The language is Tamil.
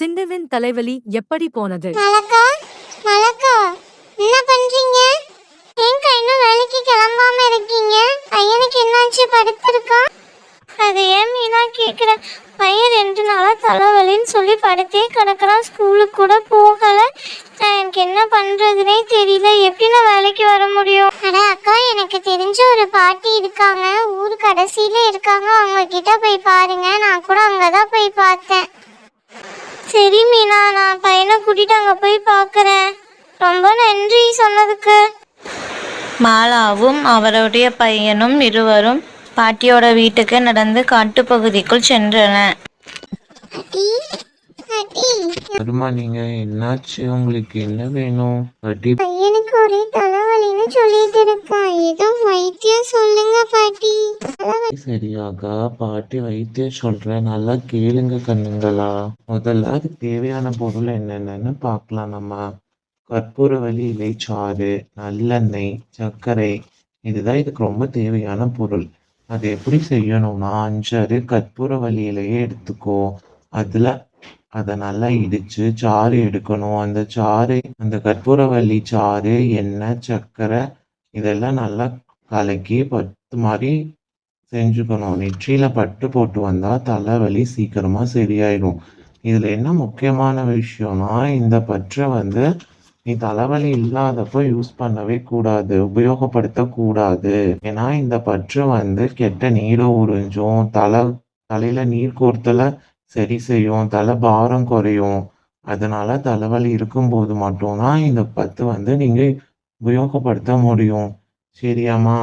சிந்துவின் தலைவலி எப்படி போனது? மலக்கா மலக்கா, என்ன பண்றீங்க? ஏங்க இன்னும் வேலைக்கு கிளம்பாம இருக்கீங்க? பையனுக்கு என்னாச்சு, படுத்திருக்கா? அது ஏன் மீனா கேக்குற? பையன் 2 நாளா தலைவலின்னு சொல்லி படுத்தே கிடக்குறான். ஸ்கூலுக்கு கூட போகல. எனக்கு என்ன பண்றதுனே தெரியல. எப்படி நான் வேலைக்கு வர முடியும்? அட அக்கா, எனக்கு தெரிஞ்ச ஒரு பாட்டி இருக்காங்க, ஊர் கடைசியில இருக்காங்க. அவங்க கிட்ட போய் பாருங்க. நான் கூட அங்கதான் போய் பார்த்தேன். சரி மீனா, நான் பையனை கூட்டிட்டு அங்க போய் பார்க்கறேன். ரொம்ப நன்றி சொன்னதுக்கு. மாலாவும் அவருடைய பையனும் இருவரும் பாட்டியோட வீட்டுக்கு நடந்து காட்டுப்பகுதிக்குள் சென்றனர். வருமா, நீங்க என்னாச்சு? உங்களுக்கு என்ன வேணும்? பாட்டி, பையனுக்கு ஒரே தலைவலின்னு சொல்லிட்டு இருக்கான். ஏதோ வைத்தியம் சொல்லுங்க பாட்டி. சரியாகா? பாட்டி வைத்தியம் சொல்றேன், நல்லா கேளுங்க கண்ணுங்களா. முதல்ல அதுக்கு தேவையான பொருள் என்னென்னு பார்க்கலாம். நம்ம கற்பூரவள்ளி இலை சாறு, நல்லெண்ணெய், சர்க்கரை, இதுதான் இதுக்கு ரொம்ப தேவையான பொருள். அது எப்படி செய்யணும்னா, 5 கற்பூரவள்ளி இலையை எடுத்துக்கோ. அதுல அதை நல்லா இடிச்சு சாறு எடுக்கணும். அந்த கற்பூரவள்ளி சாறு, எண்ணெய், சர்க்கரை இதெல்லாம் நல்லா கலக்கி பத்து மாதிரி செஞ்சுக்கணும். நெற்றியில பட்டு போட்டு வந்தா தலைவலி சீக்கிரமா சரியாயிடும். இதுல என்ன முக்கியமான விஷயம்னா, இந்த பற்றை நீ தலைவலி இல்லாதப்போ யூஸ் பண்ணவே கூடாது, உபயோகப்படுத்தக்கூடாது. ஏன்னா இந்த பற்று கெட்ட நீரை உறிஞ்சும், தலையில நீர் கோர்த்தல சரி செய்யும், தலை பாரம் குறையும். அதனால தலைவலி இருக்கும்போது மட்டும்தான் இந்த பத்து நீங்க உபயோகப்படுத்த முடியும். சரியாம்மா?